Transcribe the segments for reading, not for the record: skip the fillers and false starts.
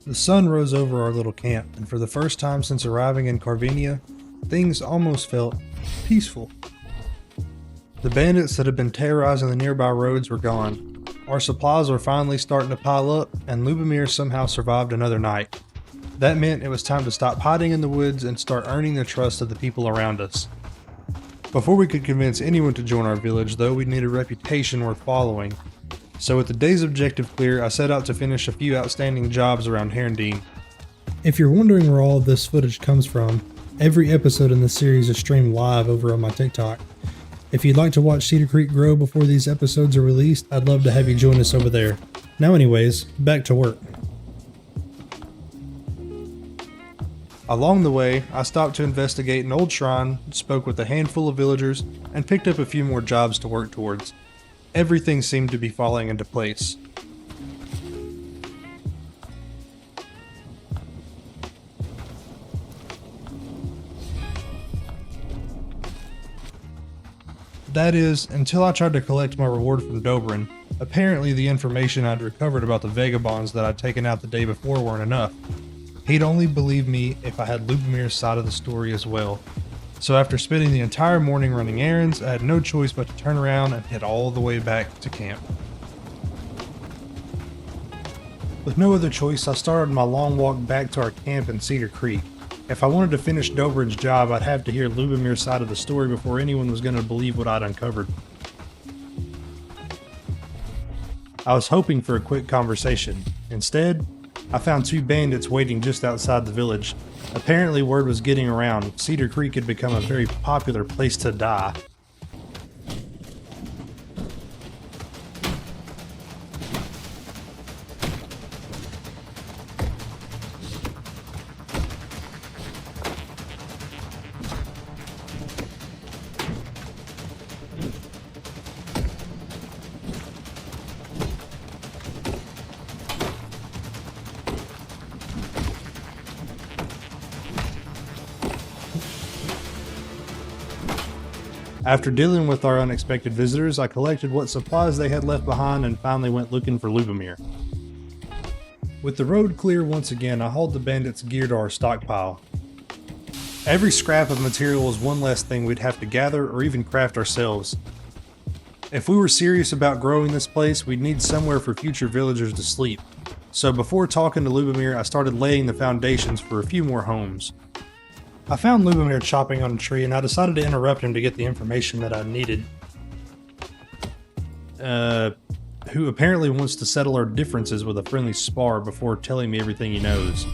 The sun rose over our little camp, and for the first time since arriving in Carvenia, things almost felt peaceful. The bandits that had been terrorizing the nearby roads were gone. Our supplies were finally starting to pile up, and Lubomir somehow survived another night. That meant it was time to stop hiding in the woods and start earning the trust of the people around us. Before we could convince anyone to join our village, though, we'd need a reputation worth following. So with the day's objective clear, I set out to finish a few outstanding jobs around Herndeen. If you're wondering where all of this footage comes from, every episode in this series is streamed live over on my TikTok. If you'd like to watch Cedar Creek grow before these episodes are released, I'd love to have you join us over there. Now anyways, back to work. Along the way, I stopped to investigate an old shrine, spoke with a handful of villagers, and picked up a few more jobs to work towards. Everything seemed to be falling into place. That is, until I tried to collect my reward from Dobrin. Apparently the information I'd recovered about the vagabonds that I'd taken out the day before weren't enough. He'd only believe me if I had Lubomir's side of the story as well. So after spending the entire morning running errands, I had no choice but to turn around and head all the way back to camp. With no other choice, I started my long walk back to our camp in Cedar Creek. If I wanted to finish Dobrin's job, I'd have to hear Lubomir's side of the story before anyone was going to believe what I'd uncovered. I was hoping for a quick conversation. Instead, I found two bandits waiting just outside the village. Apparently word was getting around. Cedar Creek had become a very popular place to die. After dealing with our unexpected visitors, I collected what supplies they had left behind and finally went looking for Lubomir. With the road clear once again, I hauled the bandits' gear to our stockpile. Every scrap of material was one less thing we'd have to gather or even craft ourselves. If we were serious about growing this place, we'd need somewhere for future villagers to sleep. So before talking to Lubomir, I started laying the foundations for a few more homes. I found Lubomir chopping on a tree, and I decided to interrupt him to get the information that I needed. Who apparently wants to settle our differences with a friendly spar before telling me everything he knows.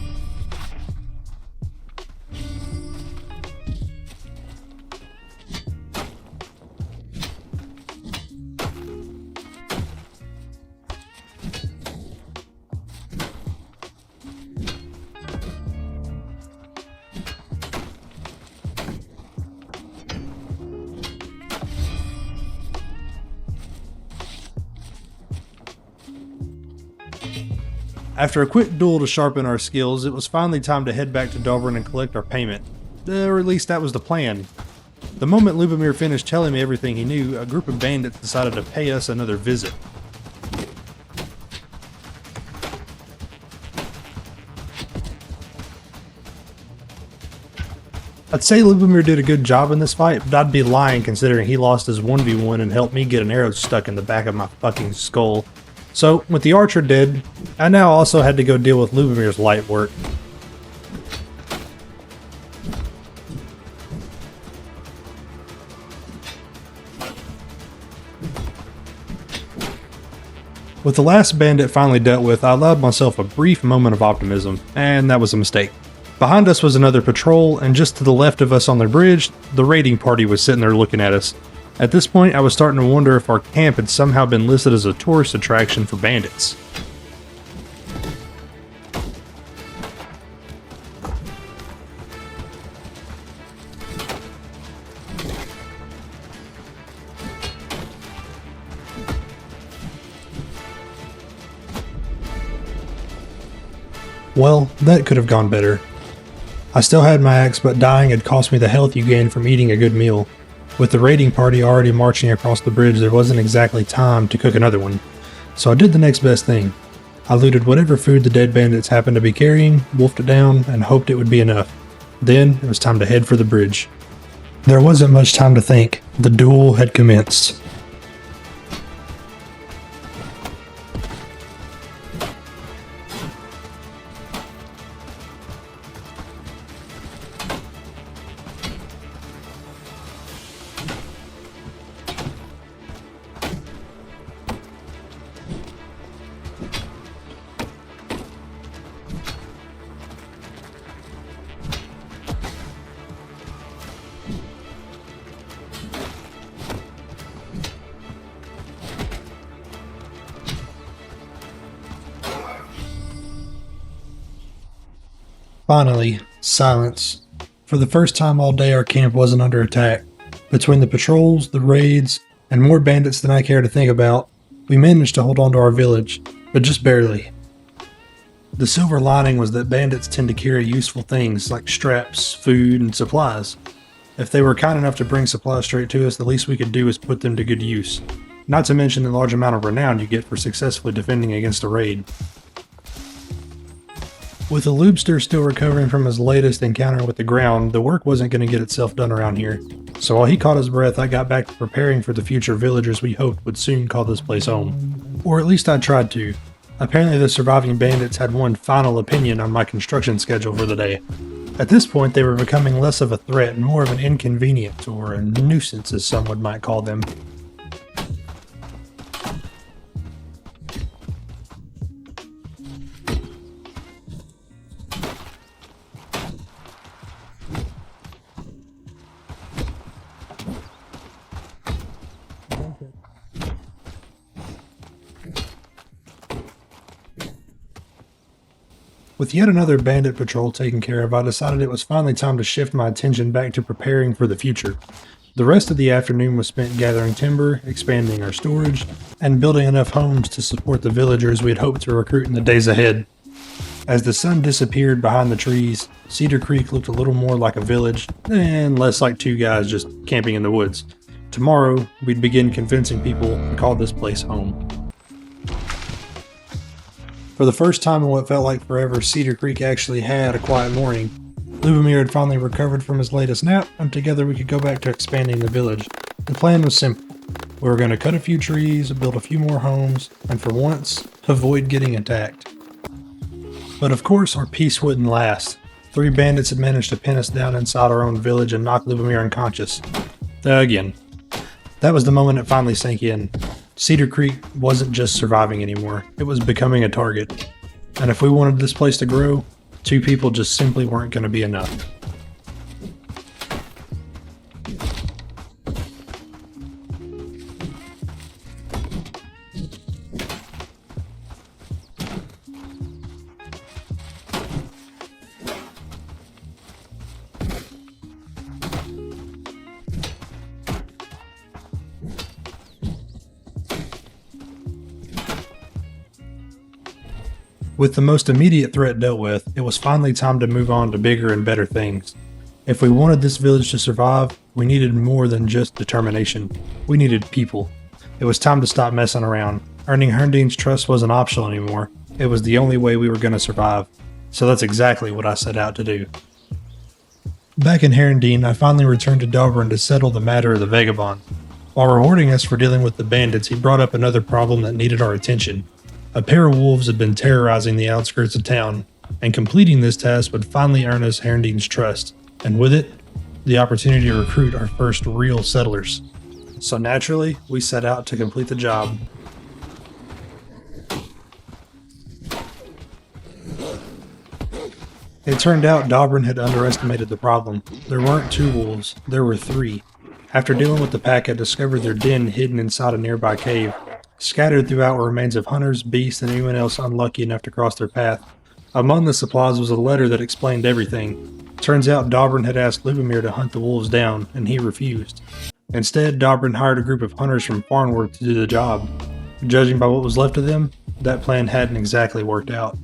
After a quick duel to sharpen our skills, it was finally time to head back to Dobrin and collect our payment. Or at least that was the plan. The moment Lubomir finished telling me everything he knew, a group of bandits decided to pay us another visit. I'd say Lubomir did a good job in this fight, but I'd be lying considering he lost his 1v1 and helped me get an arrow stuck in the back of my fucking skull. So, with the archer dead, I now also had to go deal with Lubomir's light work. With the last bandit finally dealt with, I allowed myself a brief moment of optimism, and that was a mistake. Behind us was another patrol, and just to the left of us on the bridge, the raiding party was sitting there looking at us. At this point, I was starting to wonder if our camp had somehow been listed as a tourist attraction for bandits. Well, that could have gone better. I still had my axe, but dying had cost me the health you gain from eating a good meal. With the raiding party already marching across the bridge, there wasn't exactly time to cook another one, so I did the next best thing. I looted whatever food the dead bandits happened to be carrying, wolfed it down, and hoped it would be enough. Then it was time to head for the bridge. There wasn't much time to think. The duel had commenced. Finally, silence. For the first time all day, our camp wasn't under attack. Between the patrols, the raids, and more bandits than I care to think about, we managed to hold on to our village, but just barely. The silver lining was that bandits tend to carry useful things like straps, food, and supplies. If they were kind enough to bring supplies straight to us, the least we could do is put them to good use. Not to mention the large amount of renown you get for successfully defending against a raid. With the loobster still recovering from his latest encounter with the ground, the work wasn't going to get itself done around here. So while he caught his breath, I got back to preparing for the future villagers we hoped would soon call this place home. Or at least I tried to. Apparently the surviving bandits had one final opinion on my construction schedule for the day. At this point, they were becoming less of a threat and more of an inconvenience, or a nuisance as someone might call them. With yet another bandit patrol taken care of, I decided it was finally time to shift my attention back to preparing for the future. The rest of the afternoon was spent gathering timber, expanding our storage, and building enough homes to support the villagers we had hoped to recruit in the days ahead. As the sun disappeared behind the trees, Cedar Creek looked a little more like a village, and less like two guys just camping in the woods. Tomorrow, we'd begin convincing people to call this place home. For the first time in what felt like forever, Cedar Creek actually had a quiet morning. Lubomir had finally recovered from his latest nap, and together we could go back to expanding the village. The plan was simple. We were going to cut a few trees, build a few more homes, and for once, avoid getting attacked. But of course, our peace wouldn't last. 3 bandits had managed to pin us down inside our own village and knock Lubomir unconscious. Again. That was the moment it finally sank in. Cedar Creek wasn't just surviving anymore, it was becoming a target. And if we wanted this place to grow, 2 people just simply weren't going to be enough. With the most immediate threat dealt with, it was finally time to move on to bigger and better things. If we wanted this village to survive, we needed more than just determination. We needed people. It was time to stop messing around. Earning Herndine's trust wasn't optional anymore. It was the only way we were going to survive. So that's exactly what I set out to do. Back in Herndine, I finally returned to Dobrin to settle the matter of the vagabond. While rewarding us for dealing with the bandits, he brought up another problem that needed our attention. A pair of wolves had been terrorizing the outskirts of town, and completing this task would finally earn us Herndine's trust, and with it, the opportunity to recruit our first real settlers. So naturally, we set out to complete the job. It turned out Dobrin had underestimated the problem. There weren't 2 wolves, there were 3. After dealing with the pack, I discovered their den hidden inside a nearby cave. Scattered throughout were remains of hunters, beasts, and anyone else unlucky enough to cross their path. Among the supplies was a letter that explained everything. Turns out Dobrin had asked Lubomir to hunt the wolves down, and he refused. Instead, Dobrin hired a group of hunters from Farnworth to do the job. Judging by what was left of them, that plan hadn't exactly worked out.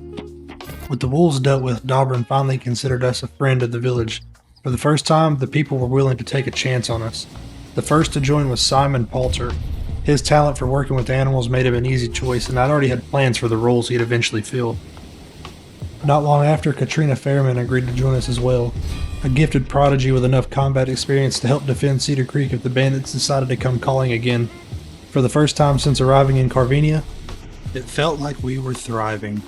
With the wolves dealt with, Dobrin finally considered us a friend of the village. For the first time, the people were willing to take a chance on us. The first to join was Simon Palter. His talent for working with animals made him an easy choice, and I'd already had plans for the roles he'd eventually fill. Not long after, Katrina Fairman agreed to join us as well, a gifted prodigy with enough combat experience to help defend Cedar Creek if the bandits decided to come calling again. For the first time since arriving in Carvenia, it felt like we were thriving.